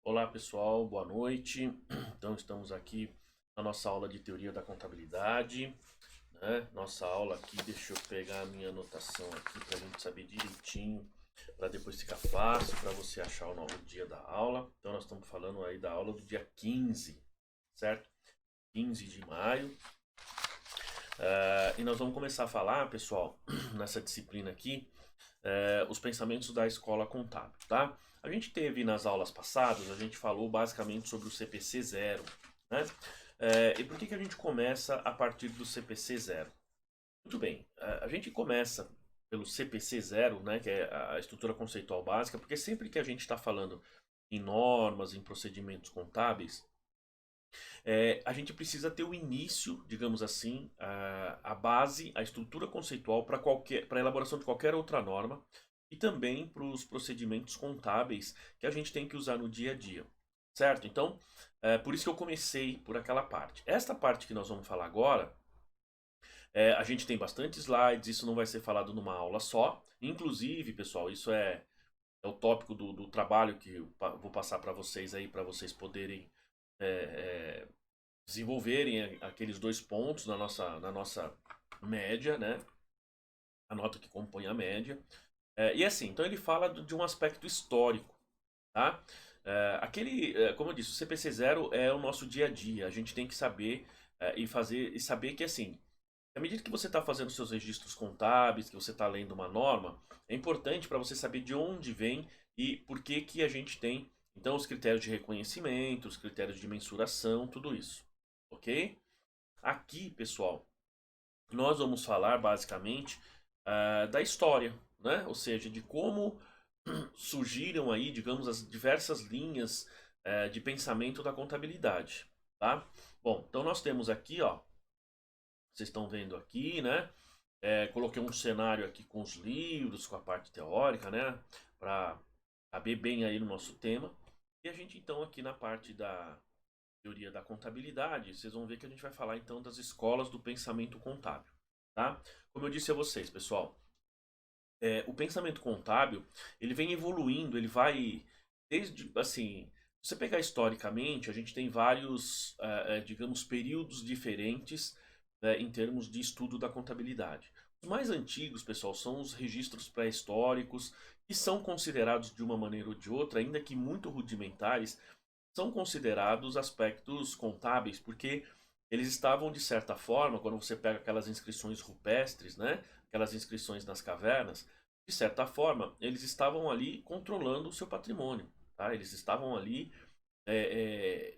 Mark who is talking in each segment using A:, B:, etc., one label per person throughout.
A: Olá pessoal, boa noite. Então estamos aqui na nossa aula de teoria da contabilidade, né? Nossa aula aqui, deixa eu pegar a minha anotação aqui para a gente saber direitinho, para depois ficar fácil para você achar o dia da aula. Então nós estamos falando aí da aula do dia 15, certo? 15 de maio. E nós vamos começar a falar, pessoal, nessa disciplina aqui, os pensamentos da escola contábil, tá? A gente teve nas aulas passadas, a gente falou basicamente sobre o CPC zero, né? E por que a gente começa a partir do CPC zero? Muito bem, a gente começa pelo CPC zero, né, que é a estrutura conceitual básica, porque sempre que a gente está falando em normas, em procedimentos contábeis, a gente precisa ter o início, digamos assim, a base, a estrutura conceitual para a elaboração de qualquer outra norma e também para os procedimentos contábeis que a gente tem que usar no dia a dia, certo? Então, por isso que eu comecei por aquela parte. Esta parte que nós vamos falar agora, a gente tem bastante slides, isso não vai ser falado numa aula só. Inclusive, pessoal, isso é o tópico do trabalho que eu vou passar para vocês aí, para vocês poderem é, é, desenvolverem aqueles dois pontos na nossa média, né? A nota que compõe a média. E assim, então ele fala de um aspecto histórico, tá? Como eu disse, o CPC zero é o nosso dia a dia. A gente tem que saber e saber que assim, à medida que você está fazendo seus registros contábeis, que você está lendo uma norma, é importante para você saber de onde vem e por que que a gente tem então os critérios de reconhecimento, os critérios de mensuração, tudo isso, ok? Aqui, pessoal, nós vamos falar basicamente da história, né? Ou seja, de como surgiram aí, digamos, as diversas linhas de pensamento da contabilidade, tá? Bom, então nós temos aqui, ó, vocês estão vendo aqui, né? Coloquei um cenário aqui com os livros, com a parte teórica, né? Para caber bem aí no nosso tema. E a gente então aqui na parte da teoria da contabilidade, vocês vão ver que a gente vai falar então das escolas do pensamento contábil, tá? Como eu disse a vocês, pessoal, o pensamento contábil, ele vem evoluindo, ele vai desde, assim, se você pegar historicamente, a gente tem vários, digamos, períodos diferentes, em termos de estudo da contabilidade. Os mais antigos, pessoal, são os registros pré-históricos, que são considerados de uma maneira ou de outra, ainda que muito rudimentares, são considerados aspectos contábeis, porque eles estavam, de certa forma, quando você pega aquelas inscrições rupestres, né, aquelas inscrições nas cavernas, de certa forma, eles estavam ali controlando o seu patrimônio. Tá? Eles estavam ali,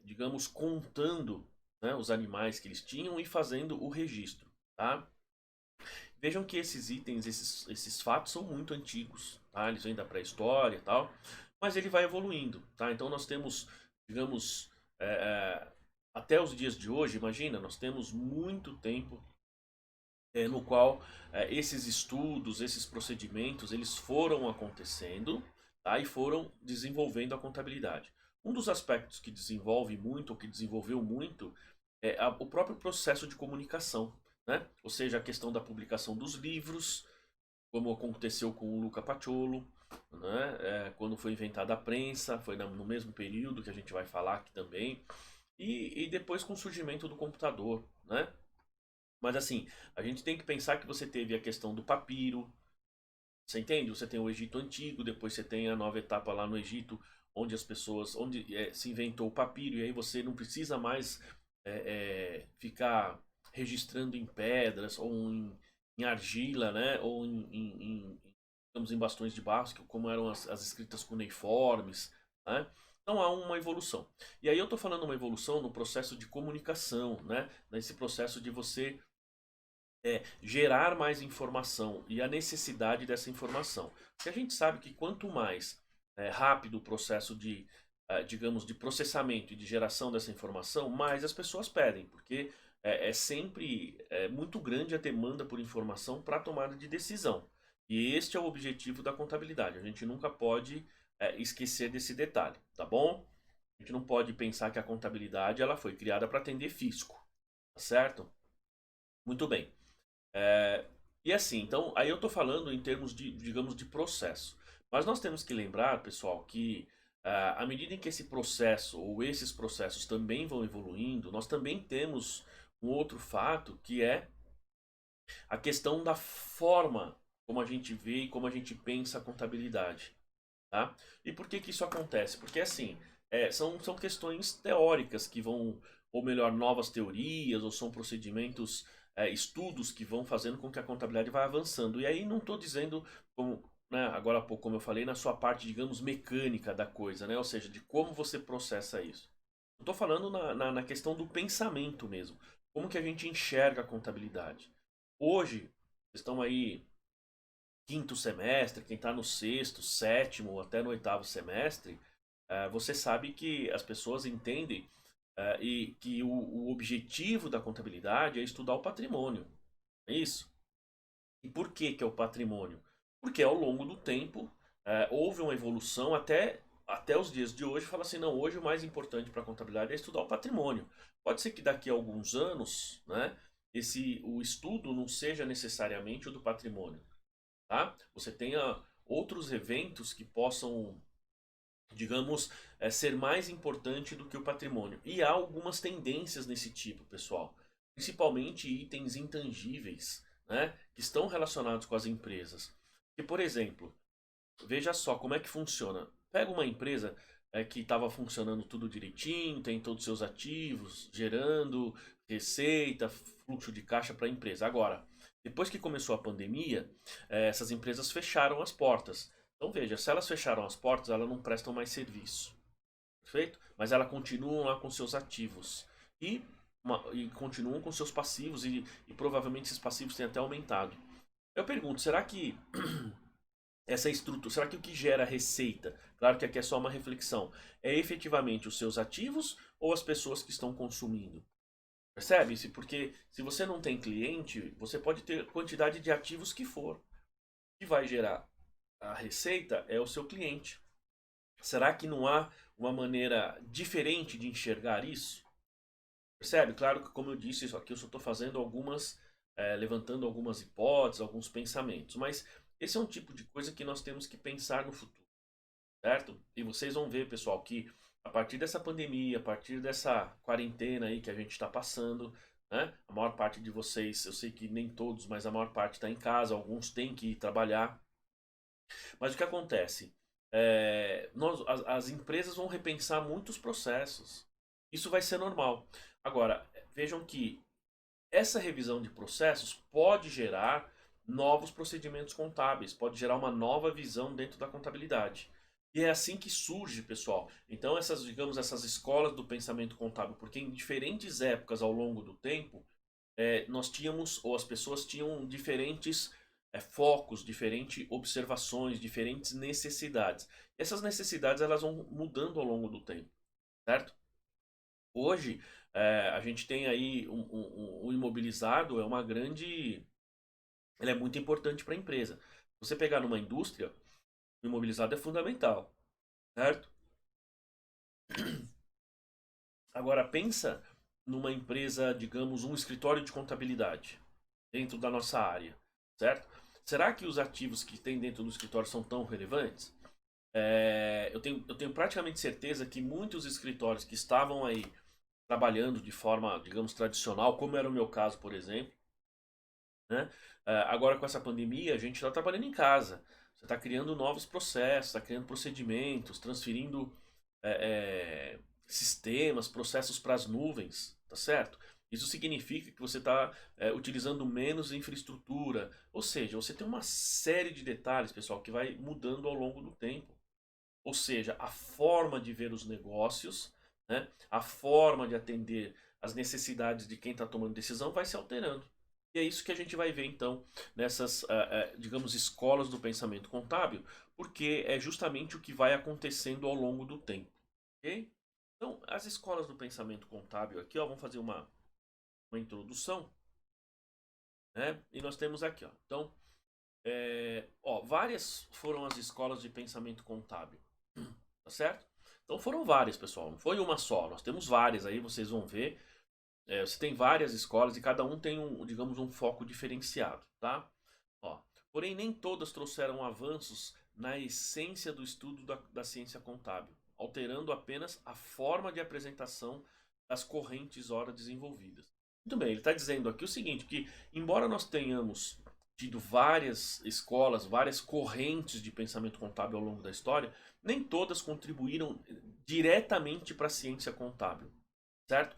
A: digamos, contando, né, os animais que eles tinham e fazendo o registro. Tá? Vejam que esses itens, esses fatos são muito antigos. Tá? Eles vêm da pré-história e tal, mas ele vai evoluindo. Tá? Então nós temos, digamos, é, é, até os dias de hoje, imagina, nós temos muito tempo no qual esses estudos, esses procedimentos, eles foram acontecendo, tá? E foram desenvolvendo a contabilidade. Um dos aspectos que desenvolve muito, ou que desenvolveu muito, é o próprio processo de comunicação, né? Ou seja, a questão da publicação dos livros, como aconteceu com o Luca Paciolo, né? Quando foi inventada a prensa, foi no mesmo período que a gente vai falar aqui também, e depois com o surgimento do computador, né? Mas assim, a gente tem que pensar que você teve a questão do papiro, você entende? Você tem o Egito Antigo, depois você tem a nova etapa lá no Egito, onde as pessoas, onde se inventou o papiro, e aí você não precisa mais ficar registrando em pedras ou em argila, né? Ou digamos, em bastões de barro, como eram as escritas cuneiformes, né? Então há uma evolução. E aí eu estou falando uma evolução no processo de comunicação, né? Nesse processo de você gerar mais informação e a necessidade dessa informação. Porque a gente sabe que quanto mais rápido o processo de, digamos, de processamento e de geração dessa informação, mais as pessoas pedem, porque é sempre muito grande a demanda por informação para a tomada de decisão. E este é o objetivo da contabilidade. A gente nunca pode esquecer desse detalhe, tá bom? A gente não pode pensar que a contabilidade ela foi criada para atender fisco, tá certo? Muito bem. É, e assim, então, aí eu estou falando em termos de, digamos, de processo. Mas nós temos que lembrar, pessoal, que À medida em que esse processo ou esses processos também vão evoluindo, nós também temos um outro fato que é a questão da forma como a gente vê e como a gente pensa a contabilidade. Tá? E por que que isso acontece? Porque assim, são questões teóricas que vão, ou melhor, novas teorias, ou são procedimentos, estudos que vão fazendo com que a contabilidade vá avançando. E aí não estou dizendo, como, né, agora há pouco, como eu falei, na sua parte, digamos, mecânica da coisa, né? Ou seja, de como você processa isso. Estou falando na questão do pensamento mesmo. Como que a gente enxerga a contabilidade. Hoje, estão aí quinto semestre, quem está no sexto, sétimo ou até no oitavo semestre, você sabe que as pessoas entendem e que o objetivo da contabilidade é estudar o patrimônio. É isso? E por que, que é o patrimônio? Porque ao longo do tempo houve uma evolução até os dias de hoje. Fala assim, não, hoje o mais importante para a contabilidade é estudar o patrimônio. Pode ser que daqui a alguns anos, né, o estudo não seja necessariamente o do patrimônio, tá? Você tenha outros eventos que possam, digamos, ser mais importante do que o patrimônio. E há algumas tendências nesse tipo, pessoal. Principalmente itens intangíveis, né, que estão relacionados com as empresas. Que, por exemplo, veja só como é que funciona. Pega uma empresa que estava funcionando tudo direitinho, tem todos os seus ativos, gerando receita, fluxo de caixa para a empresa. Agora, depois que começou a pandemia, essas empresas fecharam as portas. Então veja, se elas fecharam as portas, elas não prestam mais serviço, perfeito? Mas elas continuam lá com seus ativos e, e continuam com seus passivos e provavelmente esses passivos têm até aumentado. Eu pergunto, será que essa estrutura, será que o que gera receita, claro que aqui é só uma reflexão, é efetivamente os seus ativos ou as pessoas que estão consumindo? Percebe? Porque se você não tem cliente, você pode ter quantidade de ativos que for. O que vai gerar a receita é o seu cliente. Será que não há uma maneira diferente de enxergar isso? Percebe? Claro que, como eu disse, isso aqui eu só estou fazendo algumas, levantando algumas hipóteses, alguns pensamentos, mas esse é um tipo de coisa que nós temos que pensar no futuro, certo? E vocês vão ver, pessoal, que a partir dessa pandemia, a partir dessa quarentena aí que a gente está passando, né? A maior parte de vocês, eu sei que nem todos, mas a maior parte está em casa, alguns têm que ir trabalhar. Mas o que acontece? As empresas vão repensar muitos processos. Isso vai ser normal. Agora, vejam que essa revisão de processos pode gerar novos procedimentos contábeis, pode gerar uma nova visão dentro da contabilidade. E é assim que surge, pessoal. Então, essas, digamos, essas escolas do pensamento contábil, porque em diferentes épocas ao longo do tempo, nós tínhamos, ou as pessoas tinham diferentes focos, diferentes observações, diferentes necessidades. Essas necessidades elas vão mudando ao longo do tempo, certo? Hoje, a gente tem aí o imobilizado, é uma grande. Ele é muito importante para a empresa. Você pegar numa indústria, o imobilizado é fundamental, certo? Agora, pensa numa empresa, digamos, um escritório de contabilidade dentro da nossa área, certo? Será que os ativos que tem dentro do escritório são tão relevantes? Eu tenho praticamente certeza que muitos escritórios que estavam aí trabalhando de forma, digamos, tradicional, como era o meu caso, por exemplo, né? Agora com essa pandemia, a gente está trabalhando em casa. Você está criando novos processos, está criando procedimentos, transferindo sistemas, processos para as nuvens, tá certo? Isso significa que você está utilizando menos infraestrutura. Ou seja, você tem uma série de detalhes, pessoal, que vai mudando ao longo do tempo. Ou seja, a forma de ver os negócios, né, a forma de atender as necessidades de quem está tomando decisão vai se alterando. E é isso que a gente vai ver então nessas, digamos, escolas do pensamento contábil, porque é justamente o que vai acontecendo ao longo do tempo. Ok? Então, as escolas do pensamento contábil aqui, ó, vamos fazer uma introdução, né? E nós temos aqui, ó. Então, várias foram as escolas de pensamento contábil, tá certo? Então foram várias, pessoal, não foi uma só. Nós temos várias aí, vocês vão ver. Você tem várias escolas e cada um tem um, digamos, um foco diferenciado, tá? Ó, porém, nem todas trouxeram avanços na essência do estudo da ciência contábil. alterando apenas a forma de apresentação das correntes ora desenvolvidas. Muito bem, ele está dizendo aqui o seguinte, que embora nós tenhamos tido várias escolas, várias correntes de pensamento contábil ao longo da história, nem todas contribuíram diretamente para a ciência contábil, certo?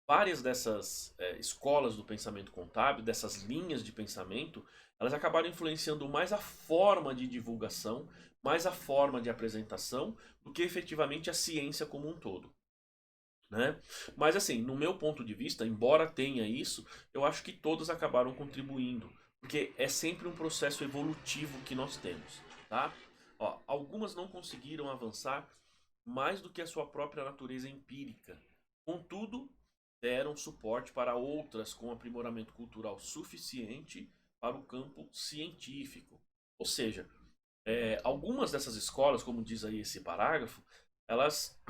A: Várias dessas escolas do pensamento contábil, dessas linhas de pensamento, elas acabaram influenciando mais a forma de divulgação, mais a forma de apresentação, do que efetivamente a ciência como um todo. Né? Mas assim, no meu ponto de vista, embora tenha isso, eu acho que todas acabaram contribuindo, porque é sempre um processo evolutivo que nós temos, tá? Ó, algumas não conseguiram avançar mais do que a sua própria natureza empírica. Contudo, deram suporte para outras com aprimoramento cultural suficiente para o campo científico. Ou seja, algumas dessas escolas, como diz aí esse parágrafo, elas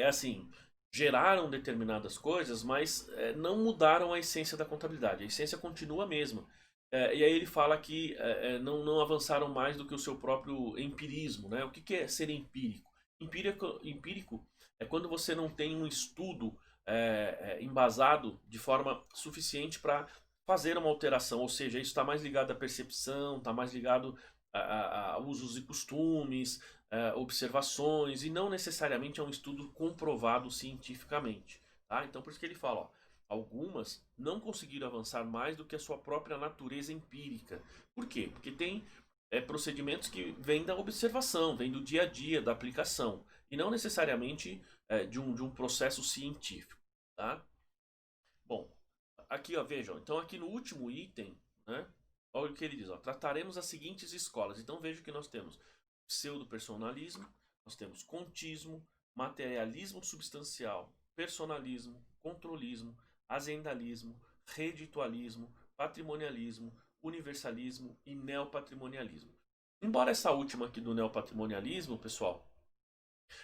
A: assim, geraram determinadas coisas, mas não mudaram a essência da contabilidade. A essência continua a mesma. E aí ele fala que não avançaram mais do que o seu próprio empirismo. Né? O que é ser empírico? Empírico é quando você não tem um estudo embasado de forma suficiente para fazer uma alteração. Ou seja, isso está mais ligado à percepção, está mais ligado a usos e costumes, observações, e não necessariamente a um estudo comprovado cientificamente. Tá? Então por isso que ele fala, ó, algumas não conseguiram avançar mais do que a sua própria natureza empírica. Por quê? Porque tem procedimentos que vêm da observação, vêm do dia a dia, da aplicação, e não necessariamente de um processo científico. Tá? Bom, aqui ó, vejam, então aqui no último item, né, olha o que ele diz, ó, trataremos as seguintes escolas. Então veja que nós temos pseudo-personalismo, nós temos contismo, materialismo substancial, personalismo, controlismo, aziendalismo, reditualismo, patrimonialismo, universalismo e neopatrimonialismo. Embora essa última aqui do neopatrimonialismo, pessoal,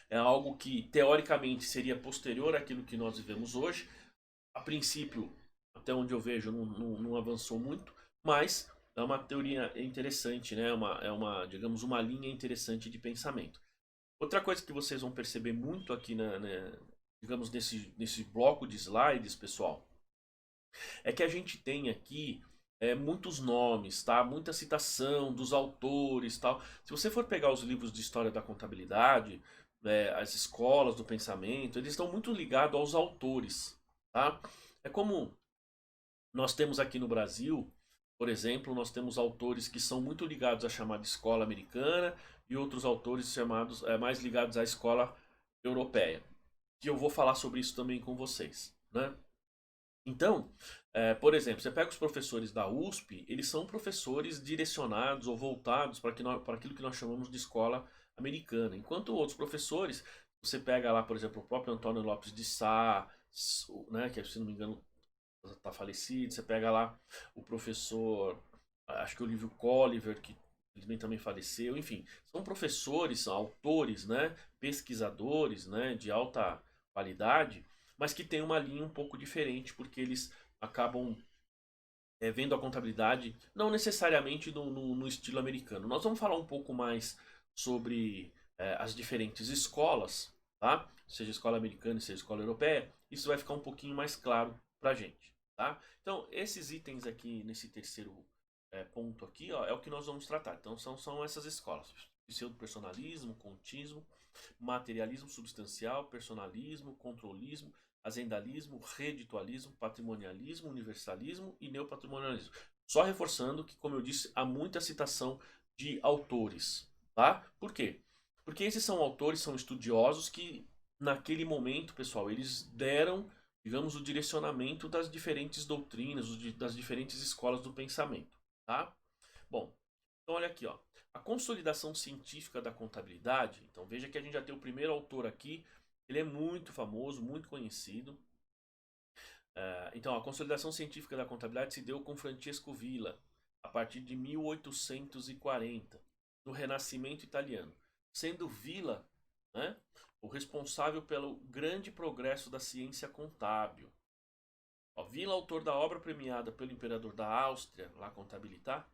A: é algo que teoricamente seria posterior àquilo que nós vivemos hoje, a princípio, até onde eu vejo, não avançou muito, mas é uma teoria interessante, né? Digamos, uma linha interessante de pensamento. Outra coisa que vocês vão perceber muito aqui, digamos, nesse bloco de slides, pessoal, é que a gente tem aqui muitos nomes, tá? Muita citação dos autores, tal. Se você for pegar os livros de história da contabilidade, as escolas do pensamento, eles estão muito ligados aos autores, tá? É como nós temos aqui no Brasil, por exemplo, nós temos autores que são muito ligados à chamada escola americana e outros autores chamados mais ligados à escola europeia. Que eu vou falar sobre isso também com vocês, né? Então, por exemplo, você pega os professores da USP, eles são professores direcionados ou voltados para aquilo que nós chamamos de escola americana. Enquanto outros professores, você pega lá, por exemplo, o próprio Antônio Lopes de Sá, né, que se não me engano está falecido, você pega lá o professor, acho que o Olívio Colliver, que infelizmente também faleceu, enfim, são professores, são autores, né, pesquisadores, né, de alta qualidade, mas que têm uma linha um pouco diferente, porque eles acabam vendo a contabilidade não necessariamente no estilo americano. Nós vamos falar um pouco mais sobre as diferentes escolas, tá? Seja escola americana, seja escola europeia, isso vai ficar um pouquinho mais claro pra gente, tá? Então, esses itens aqui nesse terceiro ponto aqui, ó, é o que nós vamos tratar. Então, são essas escolas: pseudo-personalismo, contismo, materialismo substancial, personalismo, controlismo, aziendalismo, reditualismo, patrimonialismo, universalismo e neopatrimonialismo. Só reforçando que, como eu disse, há muita citação de autores, tá? Por quê? Porque esses são autores, são estudiosos que, naquele momento, pessoal, eles deram, digamos, o direcionamento das diferentes doutrinas, das diferentes escolas do pensamento, tá? Bom, então olha aqui, ó. A consolidação científica da contabilidade. Então veja que a gente já tem o primeiro autor aqui. Ele é muito famoso, muito conhecido. Então a consolidação científica da contabilidade se deu com Francesco Villa a partir de 1840, no Renascimento italiano, sendo Villa, né, o responsável pelo grande progresso da ciência contábil. Ó, Villa, autor da obra premiada pelo imperador da Áustria, La Contabilità,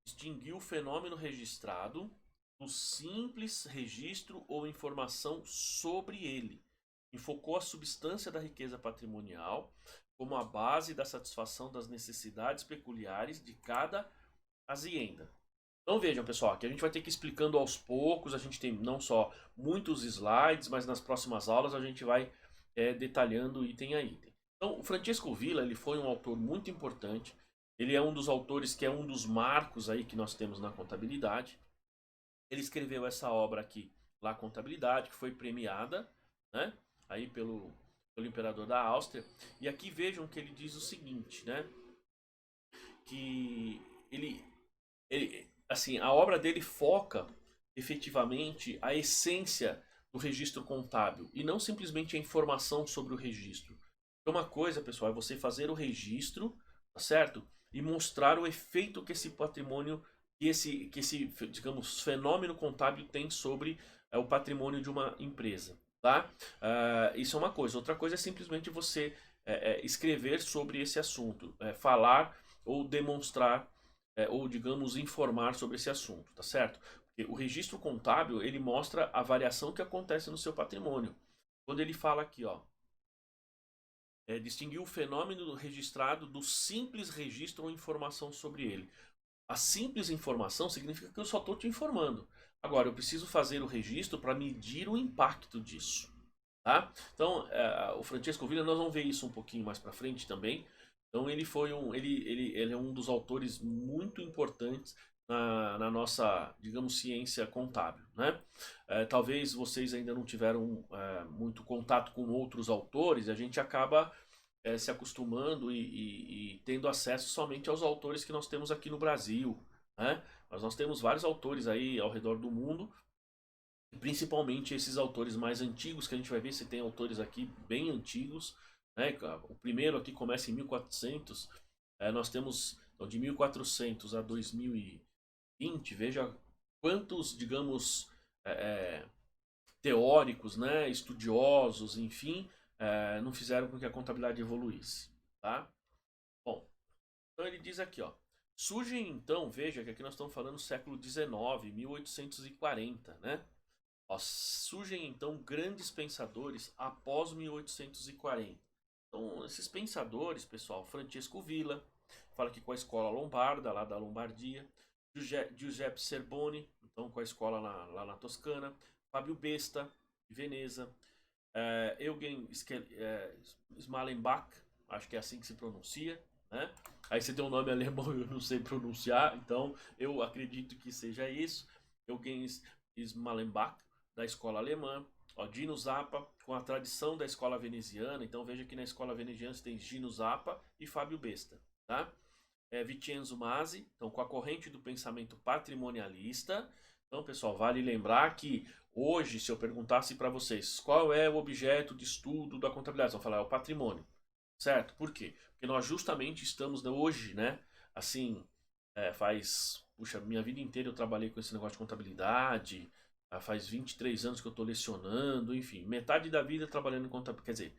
A: distinguiu o fenômeno registrado do simples registro ou informação sobre ele. Enfocou a substância da riqueza patrimonial como a base da satisfação das necessidades peculiares de cada hacienda. Então vejam, pessoal, que a gente vai ter que ir explicando aos poucos, a gente tem não só muitos slides, mas nas próximas aulas a gente vai detalhando item a item. Então, o Francesco Villa, ele foi um autor muito importante, ele é um dos autores que é um dos marcos aí que nós temos na contabilidade. Ele escreveu essa obra aqui, La Contabilidade, que foi premiada, né, aí pelo imperador da Áustria. E aqui vejam que ele diz o seguinte, né, que assim, a obra dele foca efetivamente a essência do registro contábil e não simplesmente a informação sobre o registro. Então, uma coisa, pessoal, é você fazer o registro, tá certo? E mostrar o efeito que esse patrimônio, que esse digamos, fenômeno contábil tem sobre o patrimônio de uma empresa, tá? Isso é uma coisa. Outra coisa é simplesmente você escrever sobre esse assunto, falar ou demonstrar ou digamos informar sobre esse assunto, tá certo? Porque o registro contábil ele mostra a variação que acontece no seu patrimônio. Quando ele fala aqui, ó, distinguir o fenômeno registrado do simples registro ou informação sobre ele. A simples informação significa que eu só estou te informando. Agora, eu preciso fazer o registro para medir o impacto disso. Tá? Então, o Francesco Villa, nós vamos ver isso um pouquinho mais para frente também. Então, ele é um dos autores muito importantes na nossa, digamos, ciência contábil. Né? Talvez vocês ainda não tiveram muito contato com outros autores, a gente acaba se acostumando e tendo acesso somente aos autores que nós temos aqui no Brasil. Né? Mas nós temos vários autores aí ao redor do mundo, principalmente esses autores mais antigos, que a gente vai ver se tem autores aqui bem antigos. Né? O primeiro aqui começa em 1400, nós temos então, de 1400 a 2020, veja quantos, digamos, teóricos, né, estudiosos, enfim, não fizeram com que a contabilidade evoluísse. Tá? Bom, então ele diz aqui, ó. Surgem então, veja que aqui nós estamos falando do século XIX, 1840, né? Ó, surgem então grandes pensadores após 1840. Então, esses pensadores, pessoal, Francesco Villa, fala aqui com a escola lombarda, lá da Lombardia, Giuseppe Cerboni, então com a escola lá na Toscana, Fábio Besta, de Veneza, Eugen Smalenbach, acho que é assim que se pronuncia, né? Aí você tem um nome alemão, eu não sei pronunciar, então eu acredito que seja isso. Eugen Smalenbach, da escola alemã. Ó, Dino Zappa, com a tradição da escola veneziana. Então veja que na escola veneziana você tem Dino Zappa e Fábio Besta. Tá? Vincenzo Masi, então com a corrente do pensamento patrimonialista. Então, pessoal, vale lembrar que hoje, se eu perguntasse para vocês qual é o objeto de estudo da contabilidade, vocês vão falar é o patrimônio. Certo? Por quê? Porque nós justamente estamos hoje, né? Assim, puxa, minha vida inteira eu trabalhei com esse negócio de contabilidade, faz 23 anos que eu estou lecionando, enfim, metade da vida trabalhando em contabilidade, quer dizer,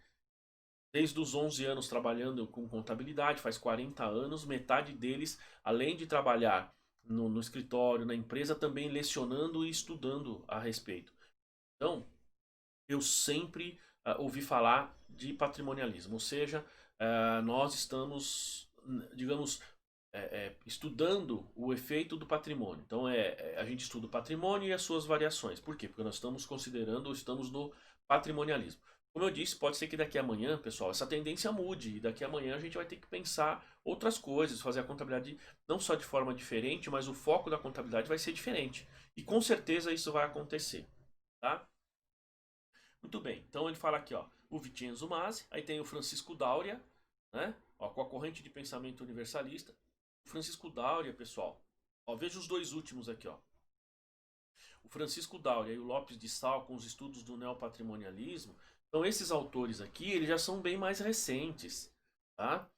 A: desde os 11 anos trabalhando com contabilidade, faz 40 anos, metade deles, além de trabalhar no escritório, na empresa, também lecionando e estudando a respeito. Então, eu sempre ouvi falar de patrimonialismo, ou seja, nós estamos, digamos, estudando o efeito do patrimônio. Então, a gente estuda o patrimônio e as suas variações. Por quê? Porque nós estamos considerando, estamos no patrimonialismo. Como eu disse, pode ser que daqui a amanhã, pessoal, essa tendência mude. E daqui a amanhã a gente vai ter que pensar outras coisas, fazer a contabilidade não só de forma diferente, mas o foco da contabilidade vai ser diferente. E com certeza isso vai acontecer. Tá? Muito bem, então ele fala aqui, ó, o Vincenzo Masi, aí tem o Francisco Dáurea, né, ó, com a corrente de pensamento universalista. O Francisco Dáurea, pessoal, ó, veja os dois últimos aqui, ó. O Francisco Dáurea e o Lopes de Sal com os estudos do neopatrimonialismo. Então esses autores aqui, eles já são bem mais recentes, tá?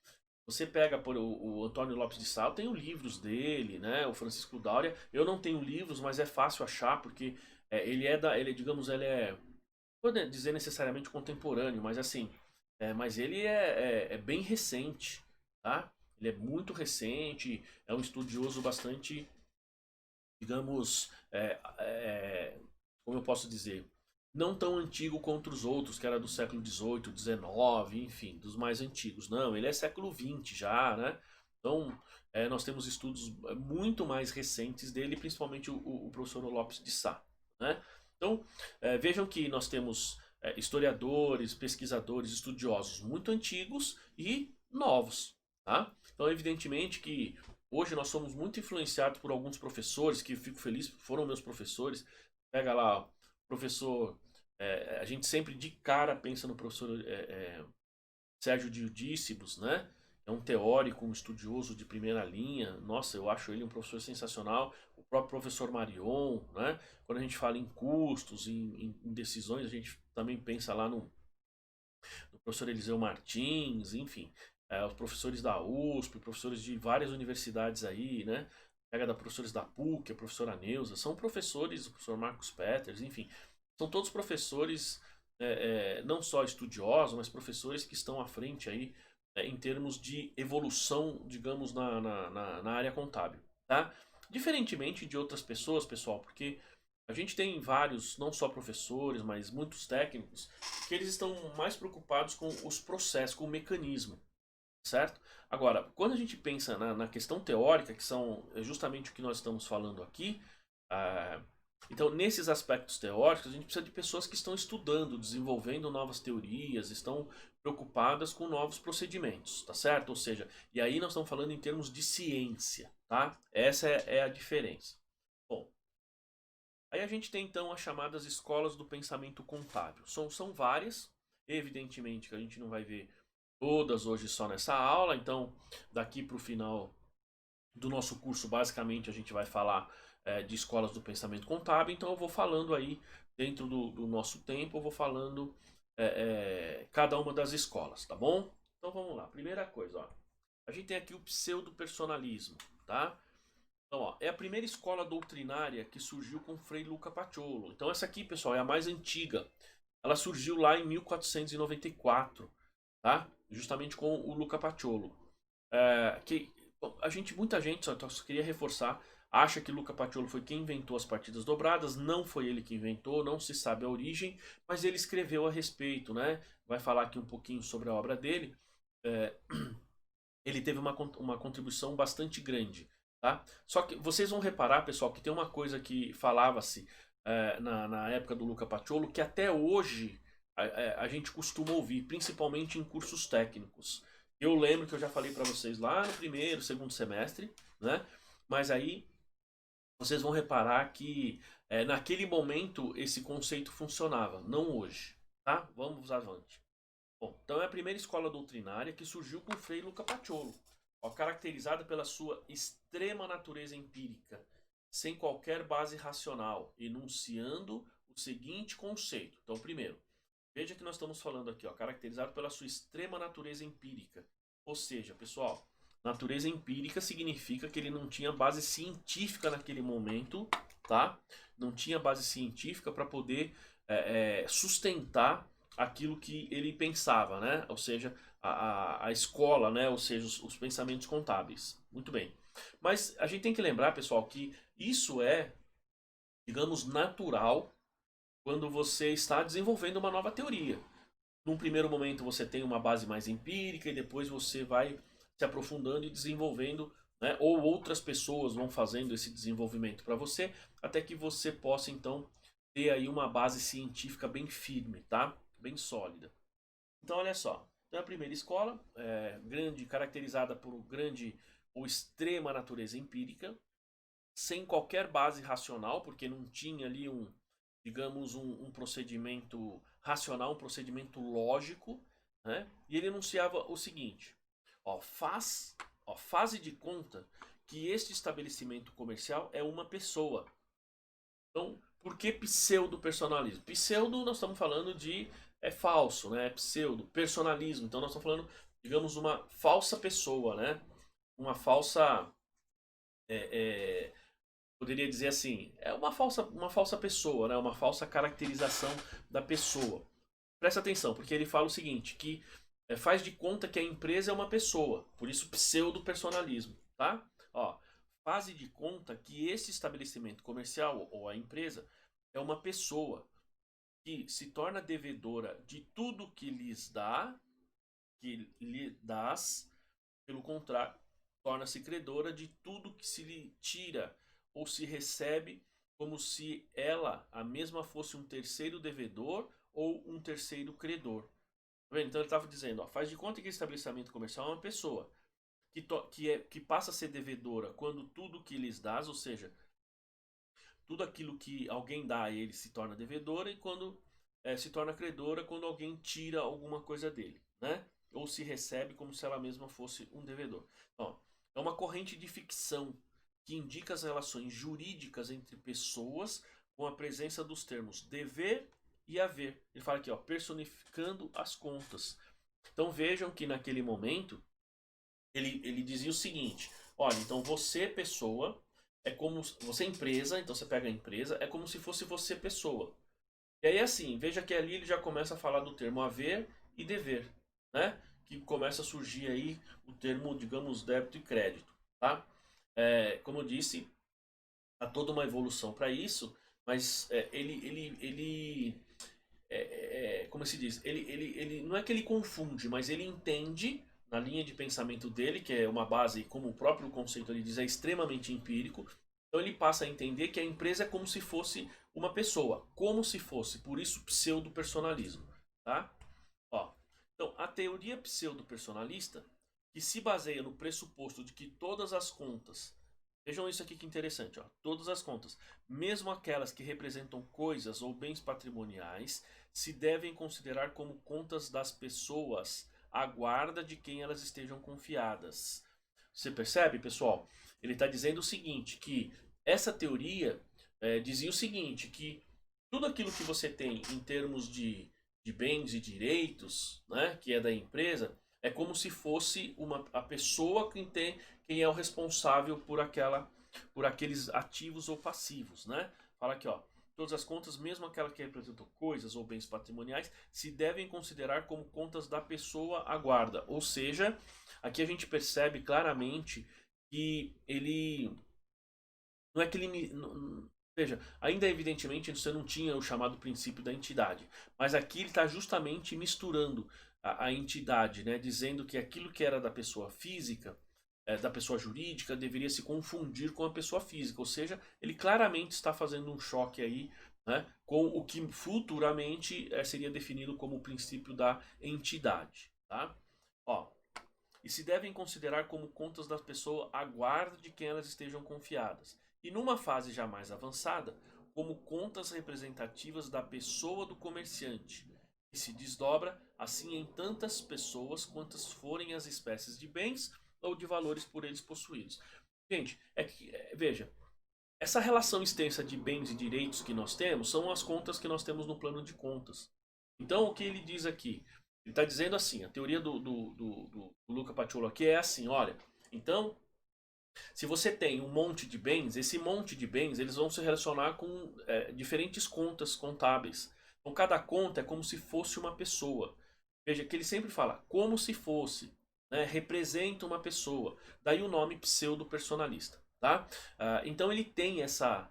A: Você pega por o Antônio Lopes de Sal, tem os livros dele, né? O Francisco Dáurea, eu não tenho livros, mas é fácil achar porque digamos, ele é vou dizer necessariamente contemporâneo, mas assim, mas ele é bem recente, tá? Ele é muito recente, é um estudioso bastante digamos, como eu posso dizer, não tão antigo quanto os outros, que era do século XVIII, XIX, enfim, dos mais antigos. Não, ele é século XX já, né? Então, nós temos estudos muito mais recentes dele, principalmente o professor Lopes de Sá, né? Então, vejam que nós temos historiadores, pesquisadores, estudiosos muito antigos e novos, tá? Então, evidentemente que hoje nós somos muito influenciados por alguns professores, que eu fico feliz, foram meus professores. Pega lá, professor, a gente sempre de cara pensa no professor Sérgio Dildícibus, né? É um teórico, um estudioso de primeira linha. Nossa, eu acho ele um professor sensacional. O próprio professor Marion, né? Quando a gente fala em custos, em decisões, a gente também pensa lá no professor Eliseu Martins, enfim. Os professores da USP, professores de várias universidades aí, né? Pega da professores da PUC, a professora Neuza, são professores, o professor Marcos Peters, enfim. São todos professores, não só estudiosos, mas professores que estão à frente aí em termos de evolução, digamos, na área contábil, tá? Diferentemente de outras pessoas, pessoal, porque a gente tem vários, não só professores, mas muitos técnicos, que eles estão mais preocupados com os processos, com o mecanismo, certo? Agora, quando a gente pensa na questão teórica, que são justamente o que nós estamos falando aqui, ah, então nesses aspectos teóricos, a gente precisa de pessoas que estão estudando, desenvolvendo novas teorias, estão preocupadas com novos procedimentos, tá certo? Ou seja, e aí nós estamos falando em termos de ciência, tá? Essa é a diferença. Bom, aí a gente tem então as chamadas escolas do pensamento contábil. São várias, evidentemente que a gente não vai ver todas hoje só nessa aula, então daqui para o final do nosso curso, basicamente a gente vai falar de escolas do pensamento contábil, então eu vou falando aí, dentro do nosso tempo, eu vou falando cada uma das escolas, tá bom? Então vamos lá, primeira coisa, ó, a gente tem aqui o pseudo-personalismo, tá? Então, ó, é a primeira escola doutrinária que surgiu com Frei Luca Paciolo. Então, essa aqui, pessoal, é a mais antiga. Ela surgiu lá em 1494, tá? Justamente com o Luca Paciolo. Muita gente, só queria reforçar, acha que Luca Paciolo foi quem inventou as partidas dobradas. Não foi ele que inventou, não se sabe a origem, mas ele escreveu a respeito, né? Vai falar aqui um pouquinho sobre a obra dele. É, ele teve uma contribuição bastante grande. Tá? Só que vocês vão reparar, pessoal, que tem uma coisa que falava-se na época do Luca Paciolo, que até hoje a gente costuma ouvir, principalmente em cursos técnicos. Eu lembro que eu já falei para vocês lá no primeiro, segundo semestre, né? Mas aí vocês vão reparar que naquele momento esse conceito funcionava, não hoje. Tá? Vamos avante. Bom, então é a primeira escola doutrinária que surgiu com Frei Luca Paciolo, ó, caracterizada pela sua extrema natureza empírica, sem qualquer base racional, enunciando o seguinte conceito. Então, primeiro, veja que nós estamos falando aqui, ó, caracterizado pela sua extrema natureza empírica. Ou seja, pessoal, natureza empírica significa que ele não tinha base científica naquele momento, tá? Não tinha base científica para poder sustentar aquilo que ele pensava, né? Ou seja, a escola, né? Ou seja, os pensamentos contábeis. Muito bem. Mas a gente tem que lembrar, pessoal, que isso é, digamos, natural quando você está desenvolvendo uma nova teoria. Num primeiro momento você tem uma base mais empírica e depois você vai se aprofundando e desenvolvendo, né? Ou outras pessoas vão fazendo esse desenvolvimento para você, até que você possa então ter aí uma base científica bem firme, tá? Bem sólida. Então, olha só. Então, a primeira escola, grande, caracterizada por grande ou extrema natureza empírica, sem qualquer base racional, porque não tinha ali digamos, um procedimento racional, um procedimento lógico, né? E ele enunciava o seguinte: ó, faze de conta que este estabelecimento comercial é uma pessoa. Então, por que pseudo-personalismo? Pseudo, nós estamos falando de falso, né? Pseudo, personalismo. Então, nós estamos falando, digamos, uma falsa pessoa, né? Uma falsa. É, é, Poderia dizer assim, é uma falsa pessoa, né? Uma falsa caracterização da pessoa. Presta atenção, porque ele fala o seguinte, que faz de conta que a empresa é uma pessoa, por isso pseudo-personalismo, tá? Ó, faze de conta que esse estabelecimento comercial ou a empresa é uma pessoa que se torna devedora de tudo que lhes dá, que lhe dás, pelo contrário, torna-se credora de tudo que se lhe tira ou se recebe, como se ela, a mesma, fosse um terceiro devedor ou um terceiro credor. Tá vendo? Então ele estava dizendo, ó, faz de conta que esse estabelecimento comercial é uma pessoa que passa a ser devedora quando tudo que lhes dás, ou seja, tudo aquilo que alguém dá a ele se torna devedora e quando se torna credora quando alguém tira alguma coisa dele, né? Ou se recebe como se ela mesma fosse um devedor. Então, é uma corrente de ficção que indica as relações jurídicas entre pessoas com a presença dos termos dever e haver. Ele fala aqui, ó, personificando as contas. Então vejam que naquele momento ele dizia o seguinte: olha, então você, pessoa, é como. Você, empresa, então você pega a empresa, é como se fosse você, pessoa. E aí, assim, veja que ali ele já começa a falar do termo haver e dever, né? Que começa a surgir aí o termo, digamos, débito e crédito, tá? Como eu disse, há toda uma evolução para isso, mas como se diz, ele não é que ele confunde, mas ele entende na linha de pensamento dele, que é uma base, como o próprio conceito ele diz, é extremamente empírico. Então ele passa a entender que a empresa é como se fosse uma pessoa, como se fosse, por isso pseudo-personalismo, tá? Ó, então a teoria pseudo-personalista, que se baseia no pressuposto de que todas as contas, vejam isso aqui que interessante, ó, todas as contas, mesmo aquelas que representam coisas ou bens patrimoniais, se devem considerar como contas das pessoas, à guarda de quem elas estejam confiadas. Você percebe, pessoal? Ele está dizendo o seguinte, que essa teoria dizia o seguinte, que tudo aquilo que você tem em termos de bens e direitos, né, que é da empresa, é como se fosse a pessoa quem é o responsável por aqueles ativos ou passivos, né? Fala aqui, ó. Todas as contas, mesmo aquelas que representam coisas ou bens patrimoniais, se devem considerar como contas da pessoa à guarda. Ou seja, aqui a gente percebe claramente que ele não é que ele veja, ainda evidentemente você não tinha o chamado princípio da entidade, mas aqui ele está justamente misturando a entidade, né, dizendo que aquilo que era da pessoa física, da pessoa jurídica, deveria se confundir com a pessoa física, ou seja, ele claramente está fazendo um choque aí, né, com o que futuramente seria definido como o princípio da entidade, tá? Ó, e se devem considerar como contas da pessoa à guarda de quem elas estejam confiadas. E numa fase já mais avançada, como contas representativas da pessoa do comerciante, que se desdobra assim em tantas pessoas quantas forem as espécies de bens ou de valores por eles possuídos. Gente, veja, essa relação extensa de bens e direitos que nós temos são as contas que nós temos no plano de contas. Então, o que ele diz aqui? Ele está dizendo assim, a teoria do Luca Paciolo aqui é assim, olha, então, se você tem um monte de bens, esse monte de bens eles vão se relacionar com diferentes contas contábeis. Então, cada conta é como se fosse uma pessoa. Veja que ele sempre fala, como se fosse, né, representa uma pessoa. Daí o nome pseudo-personalista. Tá? Então ele tem essa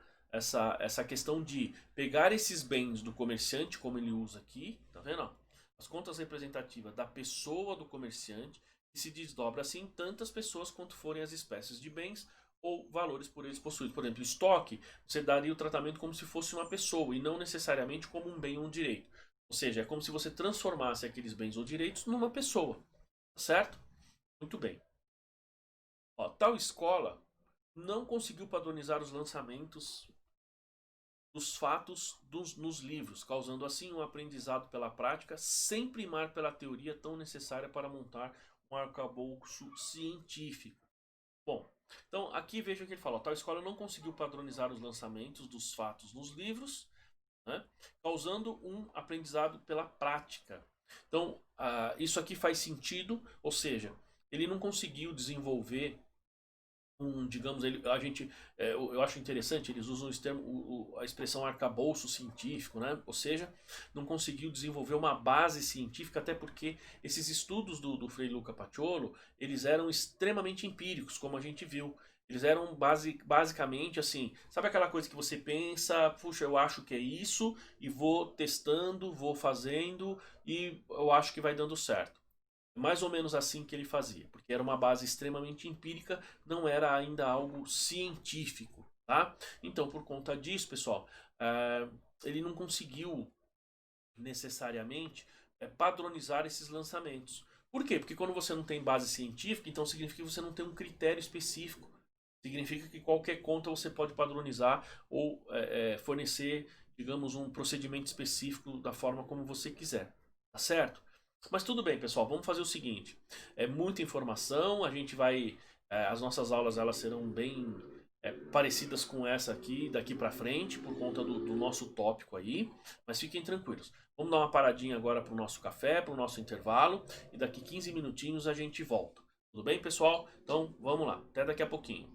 A: questão de pegar esses bens do comerciante, como ele usa aqui, tá vendo? As contas representativas da pessoa do comerciante, que se desdobra assim em tantas pessoas quanto forem as espécies de bens ou valores por eles possuídos. Por exemplo, estoque, você daria o tratamento como se fosse uma pessoa e não necessariamente como um bem ou um direito. Ou seja, é como se você transformasse aqueles bens ou direitos numa pessoa, certo? Muito bem. Ó, tal escola não conseguiu padronizar os lançamentos dos fatos nos livros, causando assim um aprendizado pela prática, sem primar pela teoria tão necessária para montar um arcabouço científico. Bom, então aqui veja o que ele fala: tal escola não conseguiu padronizar os lançamentos dos fatos nos livros, né, causando um aprendizado pela prática. Então, isso aqui faz sentido, ou seja, ele não conseguiu desenvolver digamos, eu acho interessante, eles usam a expressão arcabouço científico, né? Ou seja, não conseguiu desenvolver uma base científica, até porque esses estudos do Frei Luca Paciolo, eles eram extremamente empíricos, como a gente viu. Eles eram basicamente assim, sabe aquela coisa que você pensa, puxa, eu acho que é isso, e vou testando, vou fazendo, e eu acho que vai dando certo. Mais ou menos assim que ele fazia, porque era uma base extremamente empírica, não era ainda algo científico, tá? Então, por conta disso, pessoal, ele não conseguiu necessariamente padronizar esses lançamentos. Por quê? Porque quando você não tem base científica, então significa que você não tem um critério específico. Significa que qualquer conta você pode padronizar ou fornecer, digamos, um procedimento específico da forma como você quiser. Tá certo? Mas tudo bem, pessoal, vamos fazer o seguinte. É muita informação, a gente vai. As nossas aulas elas serão bem parecidas com essa aqui, daqui para frente, por conta do nosso tópico aí. Mas fiquem tranquilos. Vamos dar uma paradinha agora para o nosso café, para o nosso intervalo, e daqui 15 minutinhos a gente volta. Tudo bem, pessoal? Então vamos lá, até daqui a pouquinho.